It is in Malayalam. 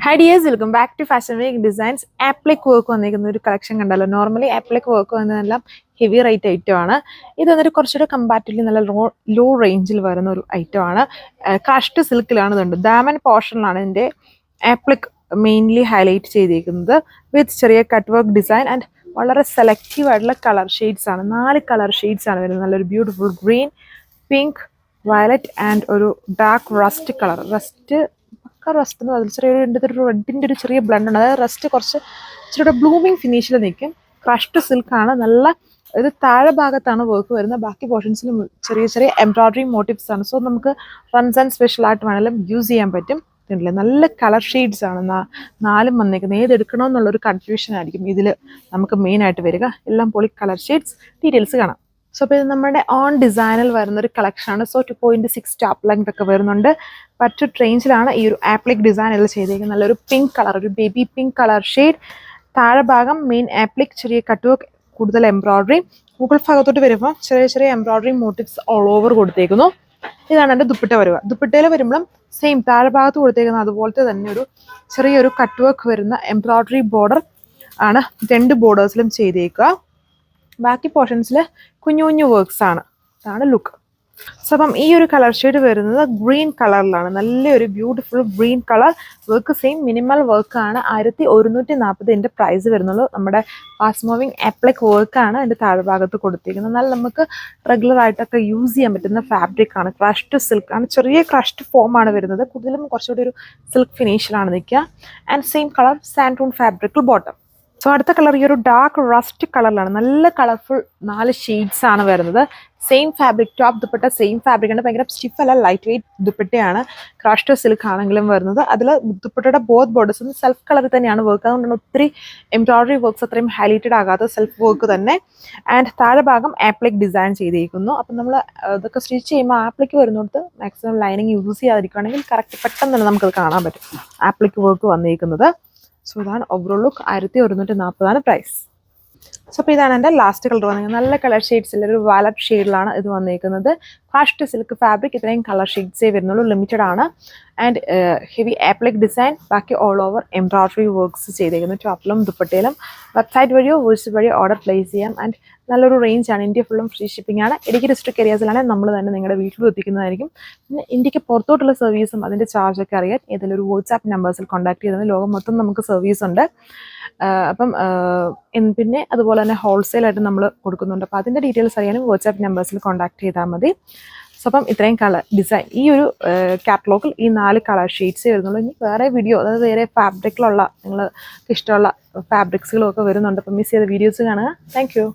Hi dears, welcome back to Fashion Week Designs. Applique work വന്നിരിക്കുന്ന ഒരു കളക്ഷൻ കണ്ടല്ലോ. നോർമലി ആപ്ലിക് വർക്ക് വന്നതെല്ലാം ഹെവി റേറ്റ് ഐറ്റം ആണ്. ഇത് വന്നിട്ട് കുറച്ചുകൂടെ കമ്പാരിറ്റീവ്ലി നല്ല ലോ റേഞ്ചിൽ വരുന്ന ഒരു ഐറ്റം ആണ്. ക്രഷ്ഡ് സിൽക്കിലാണ് ഇതുണ്ട്. ദാമൻ പോർഷനിലാണ് ഇതിൻ്റെ ആപ്ലിക് മെയിൻലി ഹൈലൈറ്റ് ചെയ്തിരിക്കുന്നത് വിത്ത് ചെറിയ കട്ട് വർക്ക് ഡിസൈൻ ആൻഡ് വളരെ സെലക്റ്റീവ് ആയിട്ടുള്ള കളർ ഷെയ്ഡ്സ് ആണ്. 4 കളർ ഷെയ്ഡ്സ് ആണ് വരുന്നത്. നല്ലൊരു beautiful green, pink, violet and ഒരു ഡാർക്ക് റസ്റ്റ് കളർ. റസ്റ്റ് എന്ന് പറഞ്ഞാൽ ചെറിയൊരു റെഡിൻ്റെ ഒരു ചെറിയ ബ്ലണ്ട് ഉണ്ട്. അതായത് റസ്റ്റ് കുറച്ച് ഇച്ചിരി ബ്ലൂമിങ് ഫിനിഷിൽ നിൽക്കും. ക്രഷ്ഡ് സിൽക്കാണ്. നല്ല ഇത് താഴെ ഭാഗത്താണ് വർക്ക് വരുന്നത്. ബാക്കി പോർഷൻസിലും ചെറിയ ചെറിയ എംബ്രോയിഡറി മോട്ടീവ്സ് ആണ്. സോ നമുക്ക് റംസാൻ സ്പെഷ്യൽ ആയിട്ട് വേണമെങ്കിലും യൂസ് ചെയ്യാൻ പറ്റും. ഇതില്ലേ നല്ല കളർ ഷെയ്ഡ്സ് ആണ് 4 വന്നേക്കുന്നത്. ഏതെടുക്കണമെന്നുള്ളൊരു കൺഫ്യൂഷൻ ആയിരിക്കും ഇതിൽ നമുക്ക് മെയിനായിട്ട് വരിക. എല്ലാം പൊളി കളർ ഷെയ്ഡ്സ്. ഡീറ്റെയിൽസ് കാണാം. സോ അപ്പോൾ ഇത് നമ്മുടെ ഓൺ ഡിസൈനിൽ വരുന്നൊരു കളക്ഷനാണ്. സോ 2.6 ടാപ്പ് ലെങ്ത് ഒക്കെ വരുന്നുണ്ട്. ബഡ്ജറ്റ് റേഞ്ചിലാണ് ഈ ഒരു ആപ്ലിക് ഡിസൈൻ എല്ലാം ചെയ്തേക്കുന്നത്. നല്ലൊരു പിങ്ക് കളർ, ഒരു ബേബി പിങ്ക് കളർ ഷെയ്ഡ്. താഴെ ഭാഗം മെയിൻ ആപ്ലിക് ചെറിയ കട്ട് വർക്ക്, കൂടുതൽ എംബ്രോയിഡറി. മുകൾ ഭാഗത്തോട്ട് വരുമ്പോൾ ചെറിയ ചെറിയ എംബ്രോയിഡറി മോട്ടീവ്സ് ഓൾ ഓവർ കൊടുത്തേക്കുന്നു. ഇതാണ് എൻ്റെ ദുപ്പട്ട വരിക. ദുപ്പട്ടയിൽ വരുമ്പോഴും സെയിം താഴെ ഭാഗത്ത് കൊടുത്തേക്കുന്ന അതുപോലത്തെ തന്നെ ഒരു ചെറിയൊരു കട്ട് വർക്ക് വരുന്ന എംബ്രോയിഡറി ബോർഡർ ആണ് 2 ബോർഡേഴ്സിലും ചെയ്തേക്കുക. ബാക്കി പോർഷൻസിൽ കുഞ്ഞു കുഞ്ഞു വർക്ക്സ് ആണ്. ഇതാണ് ലുക്ക്. സോ അപ്പം ഈ ഒരു കളർ ഷെയ്ഡ് വരുന്നത് ഗ്രീൻ കളറിലാണ്. നല്ലൊരു beautiful green colour work. Same minimal വർക്കാണ്. 1140 ഇതിൻ്റെ പ്രൈസ് വരുന്നുള്ളൂ. നമ്മുടെ ഫാസ്റ്റ് മൂവിങ് ആപ്ലിക് വർക്കാണ് അതിൻ്റെ താഴ്ഭാഗത്ത് കൊടുത്തിരിക്കുന്നത്. എന്നാൽ നമുക്ക് റെഗുലർ ആയിട്ടൊക്കെ യൂസ് ചെയ്യാൻ പറ്റുന്ന ഫാബ്രിക് ആണ്. ക്രഷ്ഡ് സിൽക്കാണ്. ചെറിയ ക്രഷ്ഡ് ഫോമാണ് വരുന്നത്. കൂടുതലും കുറച്ചുകൂടി ഒരു സിൽക്ക് ഫിനിഷിലാണ് നിൽക്കുക. ആൻഡ് സെയിം കളർ സാൻഡൂൺ ഫാബ്രിക്കിൽ ബോട്ടം. സോ അടുത്ത കളർ ഈ ഒരു ഡാർക്ക് റസ്റ്റ് കളറിലാണ്. നല്ല കളർഫുൾ 4 ഷെയ്ഡ്സ് ആണ് വരുന്നത്. Same fabric, top dupatta same fabric ആണ്. ഭയങ്കര സ്റ്റിഫ് അല്ല, ലൈറ്റ് വെയിറ്റ് ദുപ്പട്ടയാണ്. ക്രഷ്ഡ് സിൽക്ക് ആണെങ്കിലും വരുന്നത്. അതിൽ ദുപ്പട്ടയുടെ ബോത്ത് ബോർഡേഴ്സും സെൽഫ് കളറിൽ തന്നെയാണ് വർക്ക്. അതുകൊണ്ടാണ് ഒത്തിരി എംബ്രോയിഡറി വർക്ക്സ് അത്രയും ഹൈലൈറ്റഡ് ആകാത്ത സെൽഫ് വർക്ക് തന്നെ. ആൻഡ് താഴെ ഭാഗം ആപ്ലിക് ഡിസൈൻ ചെയ്തിരിക്കുന്നു. അപ്പം നമ്മൾ ഇതൊക്കെ സ്റ്റിച്ച് ചെയ്യുമ്പോൾ ആപ്ലിക്ക് വരുന്നിടത്ത് മാക്സിമം ലൈനിങ് യൂസ് ചെയ്യാതിരിക്കുകയാണെങ്കിൽ കറക്റ്റ് പെട്ടെന്ന് തന്നെ നമുക്കത് കാണാൻ പറ്റും ആപ്ലിക് വർക്ക് വന്നിരിക്കുന്നത്. സോ ഇതാണ് ഓവറോൾ ലുക്ക്. 1140 പ്രൈസ്. സോ അപ്പോൾ ഇതാണ് എൻ്റെ ലാസ്റ്റ് കളർ വന്നിരിക്കുന്നത്. നല്ല കളർ ഷെയ്ഡ്സിൽ ഒരു വയലറ്റ് ഷെയ്ഡിലാണ് ഇത് വന്നിരിക്കുന്നത്. Crushed silk fabric. ഇത്രയും കളർ ഷെയ്ഡ്സേ വരുന്നുള്ളൂ. ലിമിറ്റഡ് ആണ്. And heavy applique design. ബാക്കി ഓൾ ഓവർ എംബ്രോയിഡറി വർക്ക്സ് ചെയ്തേക്കുന്നു. ടോപ്പിലും ദുപ്പട്ടയിലും. വെബ്സൈറ്റ് വഴിയോ വോയിസ് വഴിയോ ഓർഡർ പ്ലേസ് ചെയ്യാം. ആൻഡ് നല്ലൊരു റേഞ്ചാണ്. ഇന്ത്യ ഫുള്ളും ഫ്രീ ഷിപ്പിംഗ് ആണ്. ഇടുക്കി ഡിസ്ട്രിക്ട് ഏരിയാസിലാണെങ്കിൽ നമ്മൾ തന്നെ നിങ്ങളുടെ വീട്ടിൽ എത്തിക്കുന്നതായിരിക്കും. പിന്നെ ഇന്ത്യക്ക് പുറത്തോട്ടുള്ള സർവീസും അതിൻ്റെ ചാർജൊക്കെ അറിയാൻ ഏതെങ്കിലും ഒരു വാട്സാപ്പ് നമ്പേഴ്സിൽ കോൺടാക്ട് ചെയ്താൽ ലോകം മൊത്തം നമുക്ക് സർവീസ് ഉണ്ട്. അപ്പം പിന്നെ അതുപോലെ തന്നെ ഹോൾസെയിലായിട്ട് നമ്മൾ കൊടുക്കുന്നുണ്ട്. അപ്പോൾ അതിൻ്റെ ഡീറ്റെയിൽസ് അറിയാനും വാട്സാപ്പ് നമ്പേഴ്സിൽ കോൺടാക്ട് ചെയ്താൽ മതി. സോ അപ്പം ഇത്രയും കളർ ഡിസൈൻ ഈ ഒരു കാറ്റലോഗിൽ ഈ 4 കളർ ഷെയ്ഡ്സേ വരുന്നുള്ളൂ. ഇനി വേറെ വീഡിയോ, അതായത് വേറെ ഫാബ്രിക്കിലുള്ള നിങ്ങൾക്ക് ഇഷ്ടമുള്ള ഫാബ്രിക്സുകളും ഒക്കെ വരുന്നുണ്ട്. അപ്പം മിസ് ചെയ്ത വീഡിയോസ് കാണുക. Thank you.